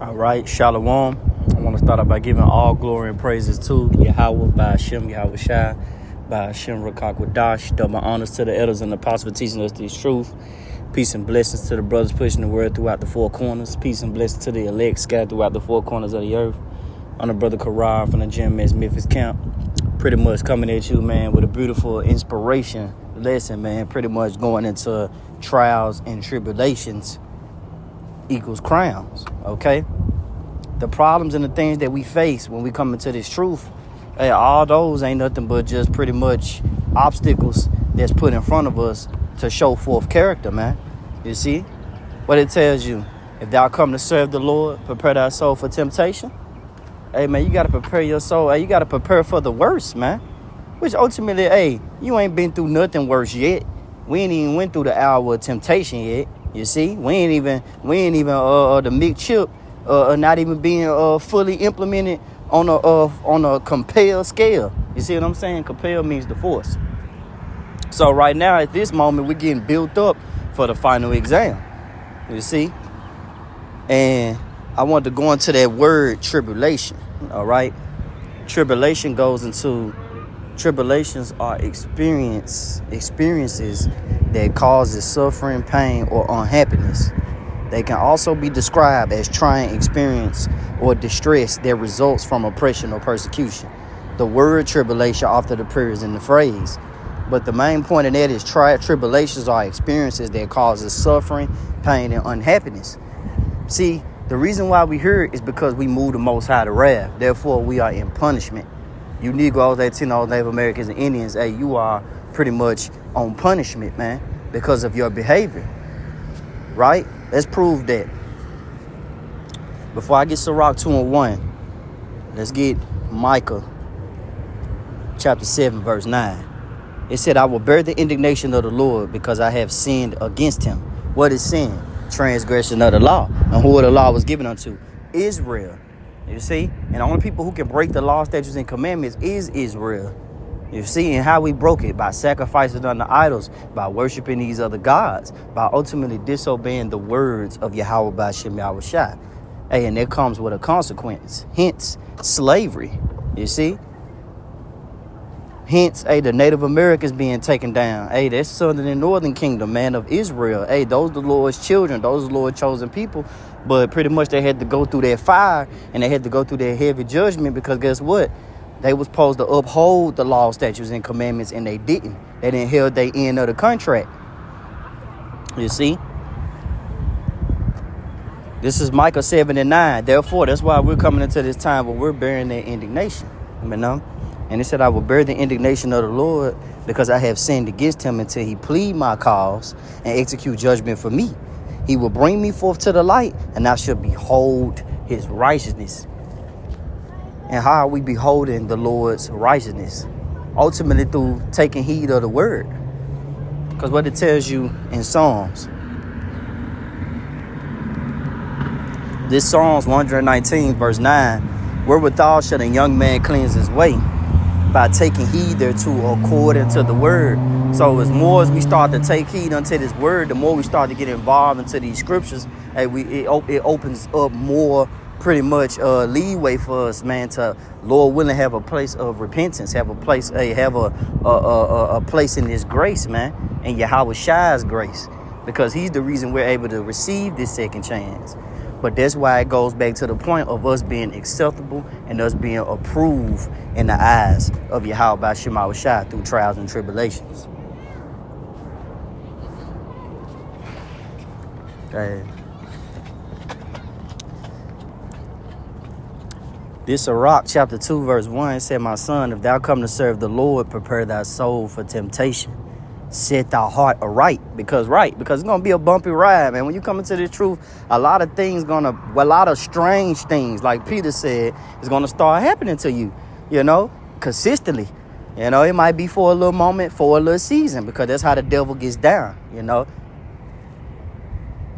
All right, Shalom. I want to start out by giving all glory and praises to Yahweh, by Hashem, Yahweh Shai, by Hashem, Rakakwadash. Double honors to the elders and the apostles for teaching us this truth. Peace and blessings to the brothers pushing the word throughout the four corners. Peace and blessings to the elect scattered throughout the four corners of the earth. I'm the brother Karar from the GMS Memphis camp. Pretty much coming at you, man, with a beautiful inspiration lesson, man. Pretty much going into trials and tribulations equals crowns, okay? The problems and the things that we face when we come into this truth, hey, all those ain't nothing but just pretty much obstacles that's put in front of us to show forth character, man. You see what it tells you? If thou come to serve the Lord, prepare thy soul for temptation. Hey, man, you got to prepare your soul. Hey, you got to prepare for the worst, man. Which ultimately, hey, you ain't been through nothing worse yet. We ain't even went through the hour of temptation yet. You see, we ain't even the mixed chip, not even being fully implemented on a compelled scale. You see what I'm saying? Compelled means the force. So right now at this moment, we're getting built up for the final exam. You see, and I want to go into that word tribulation. All right, tribulations are experiences that causes suffering, pain, or unhappiness. They can also be described as trying experience or distress that results from oppression or persecution. The word tribulation often appears in the phrase, but the main point of that is tribulations are experiences that causes suffering, pain, and unhappiness. See, the reason why we here is because we move the Most High to wrath. Therefore, we are in punishment. You Negroes, Latinos, Native Americans, and Indians, hey, you are pretty much on punishment, man, because of your behavior, right? Let's prove that. Before I get Sirach 2:1, let's get Micah chapter 7, verse 9. It said, I will bear the indignation of the Lord because I have sinned against him. What is sin? Transgression of the law. And who the law was given unto? Israel. You see? And the only people who can break the law, statutes, and commandments is Israel. You see? And how we broke it? By sacrificing unto idols, by worshiping these other gods, by ultimately disobeying the words of Yahweh by Shem Yahweh Shai. Hey, and that comes with a consequence. Hence, slavery. You see? Hence, hey, the Native Americans being taken down. Hey, that's southern and northern kingdom, man, of Israel. Hey, those the Lord's children. Those the Lord's chosen people. But pretty much they had to go through that fire and they had to go through that heavy judgment because guess what? They was supposed to uphold the law, statutes, and commandments, and they didn't. They didn't held their end of the contract. You see? This is Micah 7 and 9. Therefore, that's why we're coming into this time where we're bearing their indignation. You know? And it said, I will bear the indignation of the Lord because I have sinned against him until he plead my cause and execute judgment for me. He will bring me forth to the light, and I shall behold his righteousness. And how are we beholding the Lord's righteousness? Ultimately through taking heed of the word. Because what it tells you in Psalms. This Psalms 119 verse 9. Wherewithal shall a young man cleanse his way? By taking heed thereto according to the word. So as more as we start to take heed unto this word, the more we start to get involved into these scriptures, it opens up more pretty much leeway for us, man, to Lord willing have a place of repentance, have a place, have a place in this grace, man, and Yahweh Shai's grace, because he's the reason we're able to receive this second chance. But that's why it goes back to the point of us being acceptable and us being approved in the eyes of Yahweh by Shema Shai through trials and tribulations. Okay. This Sirach chapter 2 verse 1 said, my son, if thou come to serve the Lord, prepare thy soul for temptation. Set thy heart aright, because it's gonna be a bumpy ride, man. When you come into the truth, a lot of strange things, like Peter said, is gonna start happening to you, you know, consistently. You know, it might be for a little moment, for a little season, because that's how the devil gets down, you know.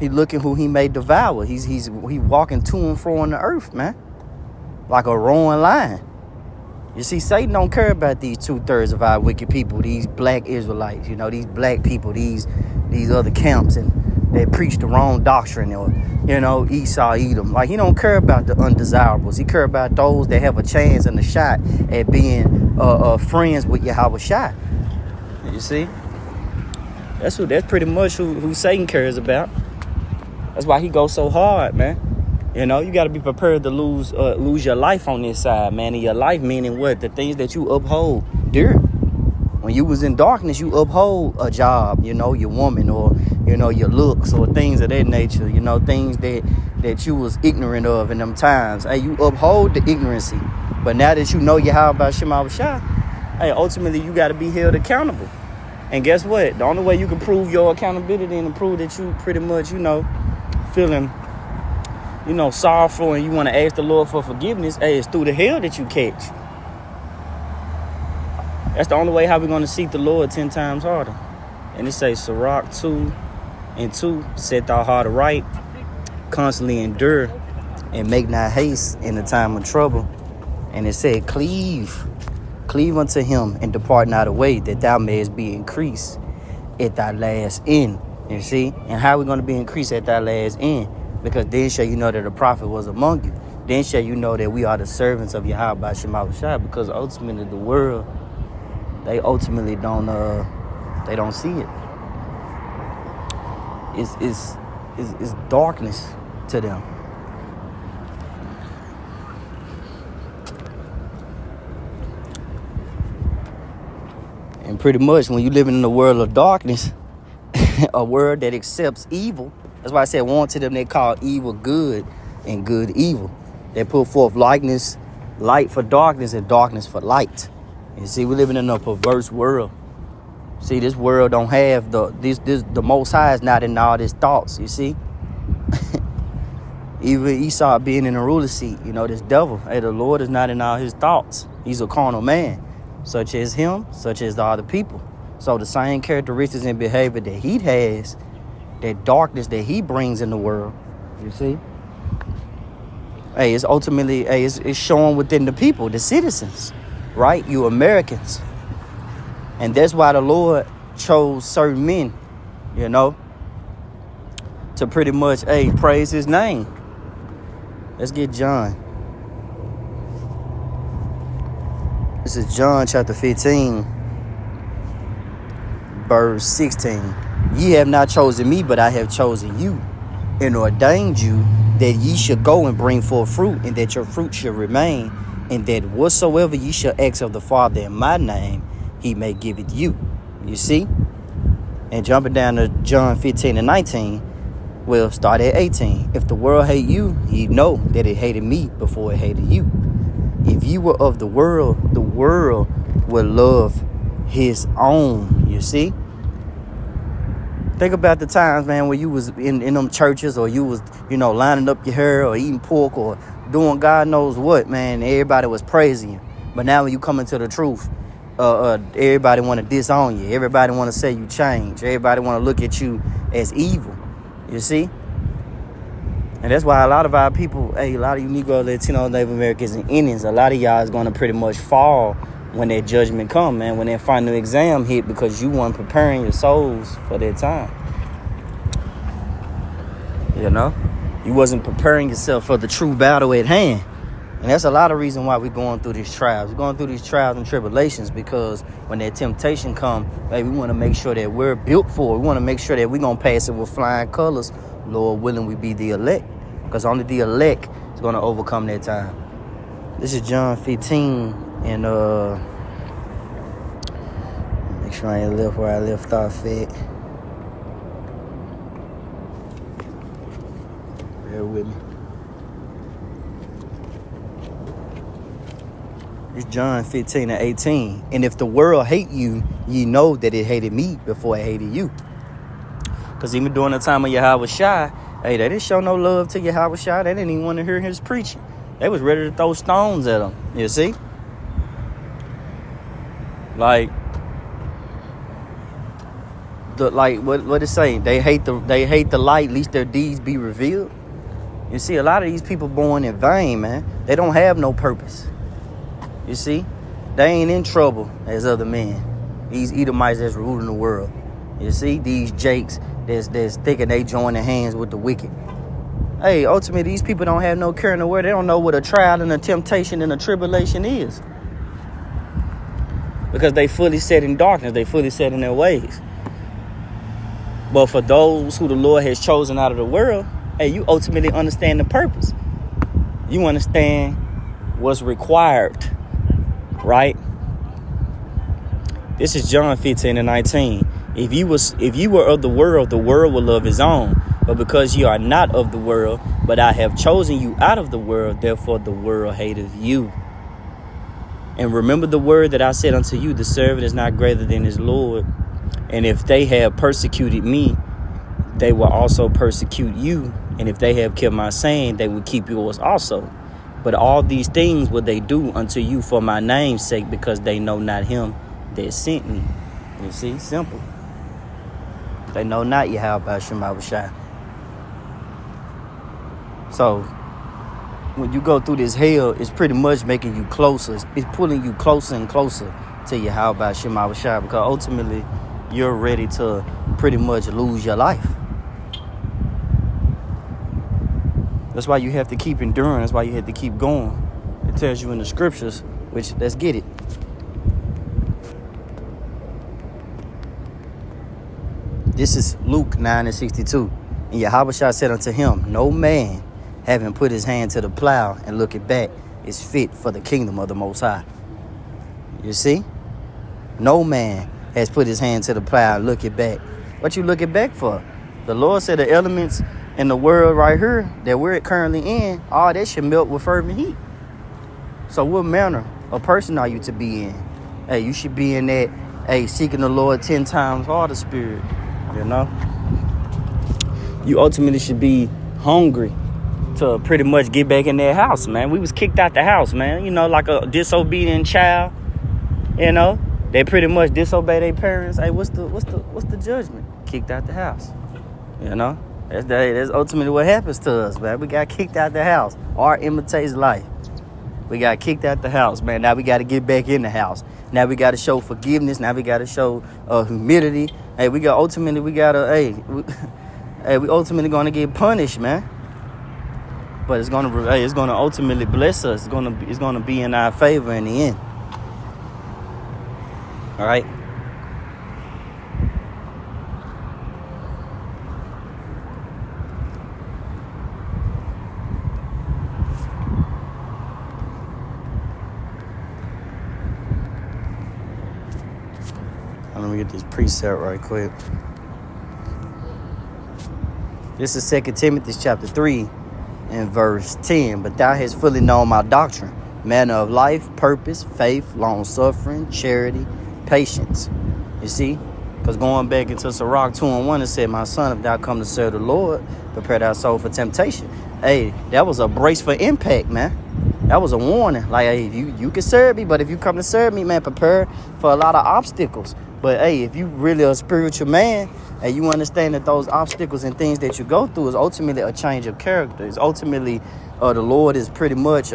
He looking who he may devour. He walking to and fro on the earth, man, like a roaring lion. You see, Satan don't care about these 2/3 of our wicked people, these black Israelites, you know, these black people, these other camps and that preach the wrong doctrine, or, Esau, Edom. Like, he don't care about the undesirables. He care about those that have a chance and a shot at being friends with Yahweh Shai. You see? That's pretty much who Satan cares about. That's why he goes so hard, man. You got to be prepared to lose your life on this side, man. And your life meaning what? The things that you uphold dear. When you was in darkness, you uphold a job, your woman, or, your looks, or things of that nature, things that you was ignorant of in them times. Hey, you uphold the ignorancy. But now that you know Yahweh Shema Shai, hey, ultimately you got to be held accountable. And guess what? The only way you can prove your accountability and prove that you pretty much, feeling, sorrowful, and you want to ask the Lord for forgiveness, hey, it's through the hell that you catch. That's the only way how we're going to seek the Lord 10 times harder. And it says, Sirach 2:2, set thy heart aright, constantly endure, and make not haste in the time of trouble. And it said, cleave unto him, and depart not away, that thou mayest be increased at thy last end. You see? And how are we going to be increased at thy last end? Because then shall you know that a prophet was among you. Then shall you know that we are the servants of Yahweh Shema Shai. Because ultimately the world, they ultimately don't see it. It's darkness to them. And pretty much when you're living in a world of darkness, a world that accepts evil, that's why I said, one to them they call evil good and good evil. They put forth light for darkness, and darkness for light. You see, we're living in a perverse world. See, this world don't have the Most High is not in all his thoughts, you see. Even Esau being in the ruler seat, this devil, hey, the Lord is not in all his thoughts. He's a carnal man, such as him, such as the other people. So the same characteristics and behavior that he has, that darkness that he brings in the world, you see. Hey, it's ultimately, it's showing within the people, the citizens, right? You Americans. And that's why the Lord chose certain men, to pretty much, praise his name. Let's get John. This is John chapter 15, verse 16. Ye have not chosen me, but I have chosen you, and ordained you that ye should go and bring forth fruit, and that your fruit should remain, and that whatsoever ye shall ask of the Father in my name, he may give it you. You see? And jumping down to John 15 and 19, we'll start at 18. If the world hate you, ye know that it hated me before it hated you. If you were of the world would love his own. You see? Think about the times, man, where you was in them churches, or you was, lining up your hair, or eating pork, or doing God knows what, man. Everybody was praising you. But now when you come into the truth, everybody want to disown you. Everybody want to say you change. Everybody want to look at you as evil. You see? And that's why a lot of our people, a lot of you Negro, Latino, Native Americans, and Indians, a lot of y'all is going to pretty much fall when that judgment come, man, when that final exam hit, because you weren't preparing your souls for that time. You wasn't preparing yourself for the true battle at hand. And that's a lot of reason why we're going through these trials. We're going through these trials and tribulations because when that temptation come, we want to make sure that we're built for it. We want to make sure that we're going to pass it with flying colors. Lord willing, we be the elect. Because only the elect is going to overcome that time. This is John 15. And make sure I ain't left where I left off at. Bear with me. It's John 15 and 18. And if the world hate you, ye know that it hated me before it hated you. Because even during the time of Yahweh Shai, they didn't show no love to Yahweh Shai. They didn't even want to hear his preaching. They was ready to throw stones at him. You see? What it say? They hate the light, lest their deeds be revealed. You see, a lot of these people born in vain, man. They don't have no purpose. You see, they ain't in trouble as other men. These Edomites that's ruling the world. You see, these jakes that's thinking they joining hands with the wicked. Hey, ultimately, these people don't have no care in the world. They don't know what a trial and a temptation and a tribulation is. Because they fully set in darkness. They fully set in their ways. But for those who the Lord has chosen out of the world, hey, you ultimately understand the purpose. You understand what's required, right? This is John 15:19. If you were of the world will love his own. But because you are not of the world, but I have chosen you out of the world, therefore the world hateth you. And remember the word that I said unto you, the servant is not greater than his Lord. And if they have persecuted me, they will also persecute you. And if they have kept my saying, they will keep yours also. But all these things will they do unto you for my name's sake, because they know not him that sent me. You see, simple. They know not Yahweh Shema Shai. So when you go through this hell, it's pretty much making you closer. It's pulling you closer and closer to Yahweh Shema Shai, because ultimately you're ready to pretty much lose your life. That's why you have to keep enduring. That's why you have to keep going. It tells you in the scriptures, which, let's get it. This is Luke 9:62. And Yahweh said unto him, no man, having put his hand to the plow and looking back, is fit for the kingdom of the Most High. You see? No man has put his hand to the plow and looking back. What you looking back for? The Lord said the elements in the world right here that we're currently in, all that should melt with fervent heat. So what manner of person are you to be in? Hey, you should be in that, hey, seeking the Lord 10 times harder spirit, you know? You ultimately should be hungry to pretty much get back in their house, man. We was kicked out the house, man. You know, like a disobedient child, you know? They pretty much disobey their parents. Hey, what's the judgment? Kicked out the house, you know? That's ultimately what happens to us, man. We got kicked out the house. Art imitates life. We got kicked out the house, man. Now we got to get back in the house. Now we got to show forgiveness. Now we got to show humility. Hey, we ultimately going to get punished, man. But it's going to ultimately bless us. It's going to be in our favor in the end. All right. Let me get this precept right quick. This is 2 Timothy chapter 3 and verse 10. But thou hast fully known my doctrine, manner of life, purpose, faith, long-suffering, charity, patience. You see? Because going back into Sirach 2:1, it said, my son, if thou come to serve the Lord, prepare thy soul for temptation. Hey, that was a brace for impact, man. That was a warning. Like, hey, you can serve me, but if you come to serve me, man, prepare for a lot of obstacles. But, hey, if you really a spiritual man and you understand that those obstacles and things that you go through is ultimately a change of character. It's ultimately the Lord is pretty much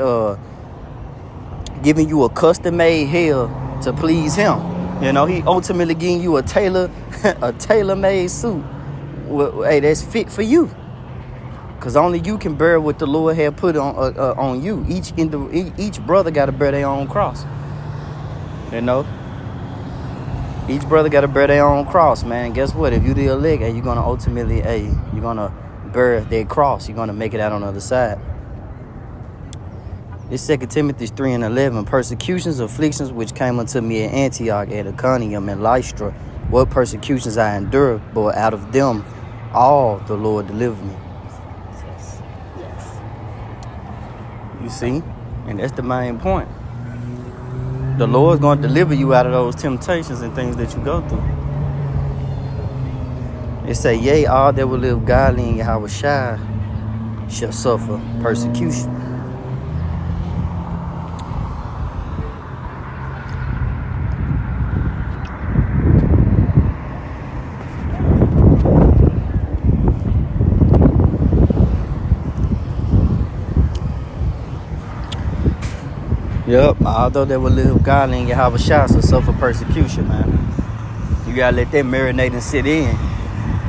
giving you a custom-made hell to please him. You know, he ultimately giving you a tailor-made suit. Hey, that's fit for you. Because only you can bear what the Lord had put on you. Each brother got to bear their own cross. You know? Each brother got to bear their own cross, man. Guess what? If you the elect, you're going to ultimately, you're going to bear their cross. You're going to make it out on the other side. This 2 Timothy 3:11. Persecutions, afflictions, which came unto me at Antioch, at Iconium, and Lystra. What persecutions I endured, but out of them all the Lord delivered me. Yes. You see? And that's the main point. The Lord's going to deliver you out of those temptations and things that you go through. It say, yea, all that will live godly in Yahweh Shai shall suffer persecution. Yep, although they will live godly in Yahweh Shai shall suffer persecution, man. You gotta let that marinate and sit in.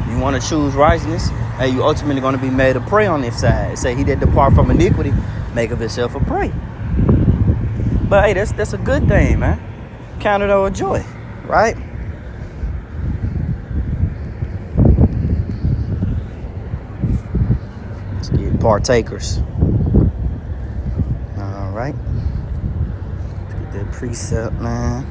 You want to choose righteousness, hey, you ultimately going to be made a prey on this side. It say, he that depart from iniquity, make of himself a prey. But hey, that's a good thing, man. Count it all a joy, right? Let's get partakers. All right. Let's get that precept, man.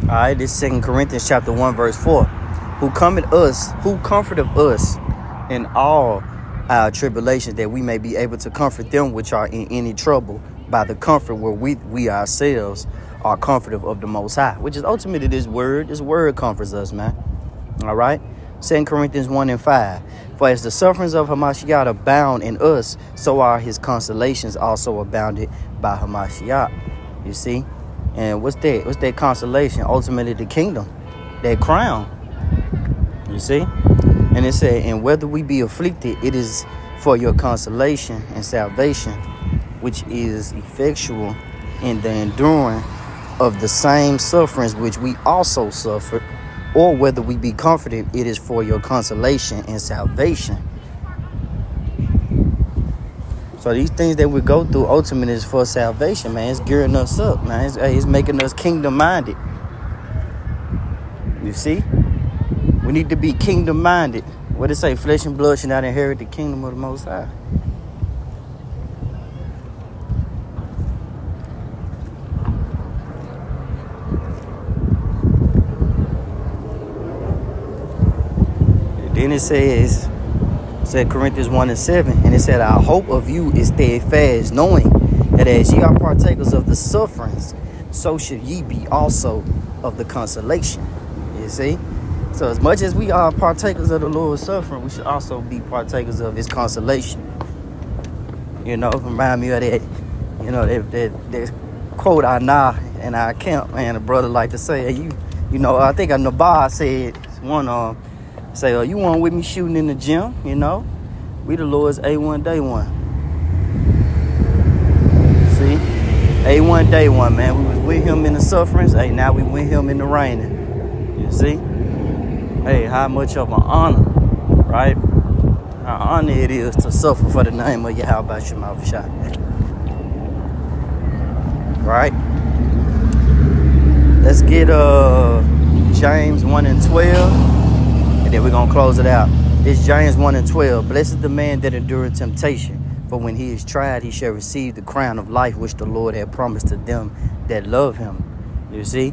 All right, this 2 Corinthians chapter 1, verse 4. Who comforteth us in all our tribulations, that we may be able to comfort them which are in any trouble by the comfort where we ourselves are comforted of the Most High, which is ultimately this word. This word comforts us, man. All right. 2 Corinthians 1 and 5. For as the sufferings of Hamashiach abound in us, so are his consolations also abounded by Hamashiach. You see? And what's that? What's that consolation? Ultimately, the kingdom, that crown. You see? And it said, and whether we be afflicted, it is for your consolation and salvation, which is effectual in the enduring of the same sufferings which we also suffered. Or whether we be comforted, it is for your consolation and salvation. So these things that we go through ultimately is for salvation, man. It's gearing us up, man. It's making us kingdom-minded. You see? We need to be kingdom-minded. What it say? Flesh and blood should not inherit the kingdom of the Most High. And then it says, 2 Corinthians 1 and 7, and it said, our hope of you is steadfast, knowing that as ye are partakers of the sufferings, so should ye be also of the consolation. You see? So as much as we are partakers of the Lord's suffering, we should also be partakers of his consolation. You know, remind me of that, you know, that quote I now in our camp, man, a brother like to say, you know, I think Nabar said one say, oh, you weren't with me shooting in the gym, you know? We the Lord's A1 day one. See? A1 day one, man. We was with him in the sufferings. Hey, now we with him in the raining. You see? Hey, how much of an honor, right? How honor it is to suffer for the name of Yahweh Shema Shah. Right? Let's get James 1 and 12. And then we're going to close it out. It's James 1 and 12. Blessed is the man that endureth temptation, for when he is tried, he shall receive the crown of life which the Lord had promised to them that love him. You see?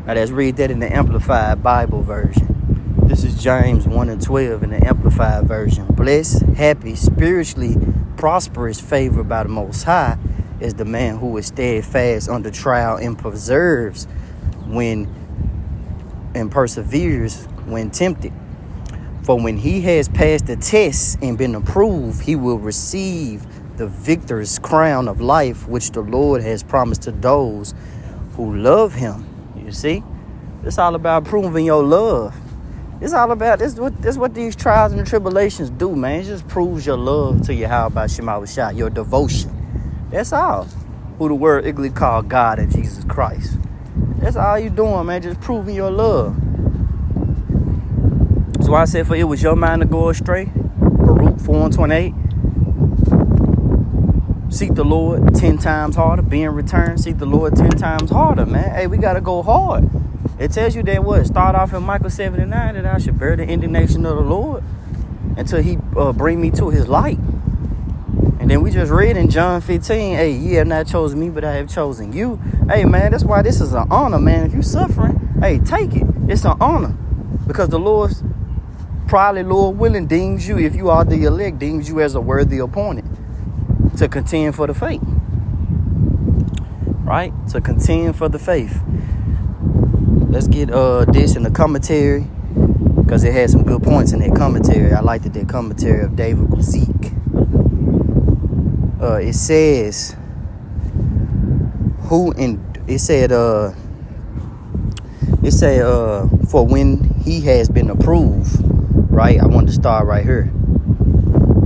Now let's read that in the Amplified Bible version. This is James 1 and 12 in the Amplified version. Blessed, happy, spiritually prosperous, favored by the Most High is the man who is steadfast under trial and perseveres and perseveres when tempted. For when he has passed the test and been approved, he will receive the victor's crown of life, which the Lord has promised to those who love him. You see? It's all about proving your love. It's all about, this what these trials and tribulations do, man. It just proves your love to Yahweh Shema Shah, your devotion. That's all. Who the word Igli called God and Jesus Christ. That's all you doing, man. Just proving your love. So I said, for it was your mind to go astray. Baruch 4:28. Seek the Lord 10 times harder. Be in return. Seek the Lord 10 times harder, man. Hey, we got to go hard. It tells you that what? Start off in Micah 7:9 that I should bear the indignation of the Lord until he bring me to his light. And then we just read in John 15, hey, ye have not chosen me, but I have chosen you. Hey, man, that's why this is an honor, man. If you're suffering, hey, take it. It's an honor. Because the Lord's probably, Lord willing, deems you, if you are the elect, deems you as a worthy opponent to contend for the faith. Right? To contend for the faith. Let's get this in the commentary, because it had some good points in that commentary. I liked that commentary of David Guzik. It says, for when he has been approved, right? I wanted to start right here.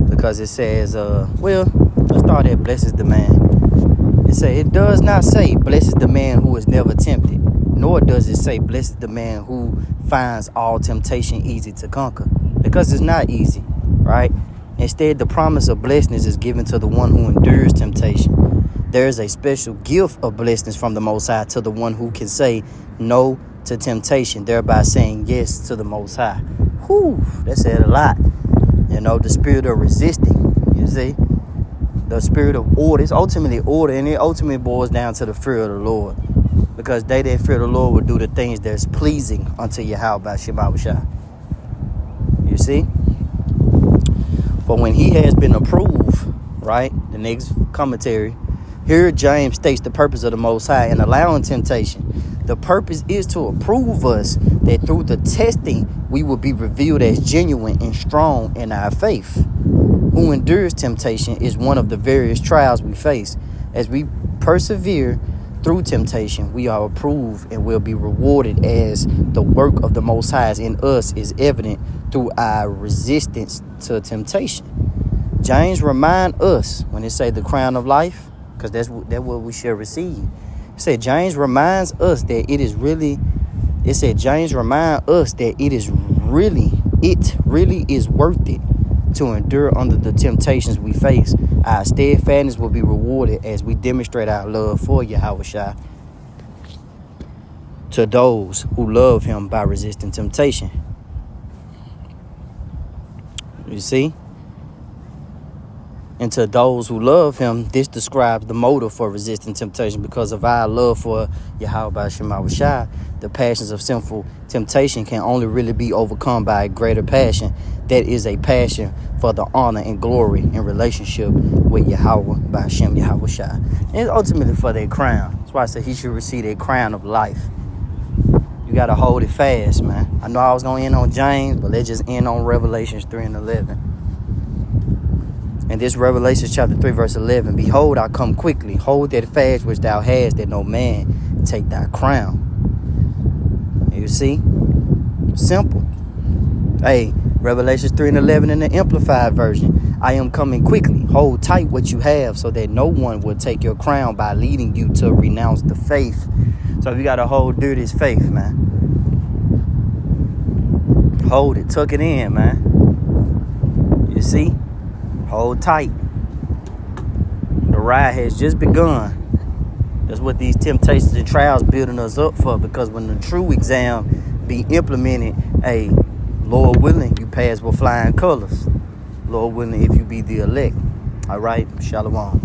The because it says, well, let's start at blessed the man. It says, it does not say, blessed the man who is never tempted, nor does it say, blessed the man who finds all temptation easy to conquer, because it's not easy, right? Instead, the promise of blessedness is given to the one who endures temptation. There is a special gift of blessedness from the Most High to the one who can say no to temptation, thereby saying yes to the Most High. Whew, that said a lot. You know, the spirit of resisting, you see, the spirit of order. It's ultimately order, and it ultimately boils down to the fear of the Lord. Because they that fear the Lord will do the things that's pleasing unto Yahweh Shema Shah. You see? For when he has been approved, right? The next commentary. Here James states the purpose of the Most High in allowing temptation. The purpose is to approve us that through the testing we will be revealed as genuine and strong in our faith. Who endures temptation is one of the various trials we face. As we persevere through temptation, we are approved and will be rewarded as the work of the Most High in us is evident through our resistance to temptation. James remind us when it say the crown of life, because that's what we shall receive. It said James reminds us that it really is worth it to endure under the temptations we face. Our steadfastness will be rewarded as we demonstrate our love for Yahweh Shai to those who love him by resisting temptation. You see? And to those who love him, this describes the motive for resisting temptation. Because of our love for Yahweh Shema Shai, the passions of sinful temptation can only really be overcome by a greater passion. That is a passion for the honor and glory in relationship with Yahweh by Hashem Yahweh Shai. And it's ultimately for their crown. That's why I said he should receive a crown of life. You got to hold it fast, man. I know I was going to end on James, but let's just end on Revelations 3 and 11. And this Revelation chapter 3 verse 11. Behold, I come quickly. Hold that fast which thou hast, that no man take thy crown. You see? Simple. Hey, Revelations 3 and 11 in the Amplified version. I am coming quickly. Hold tight what you have so that no one will take your crown by leading you to renounce the faith. So you got to hold dear this faith, man. Hold it. Tuck it in, man. You see? Hold tight. The ride has just begun. That's what these temptations and trials building us up for. Because when the true exam be implemented, hey, Lord willing, you pass with flying colors. Lord willing, if you be the elect. All right, shalom.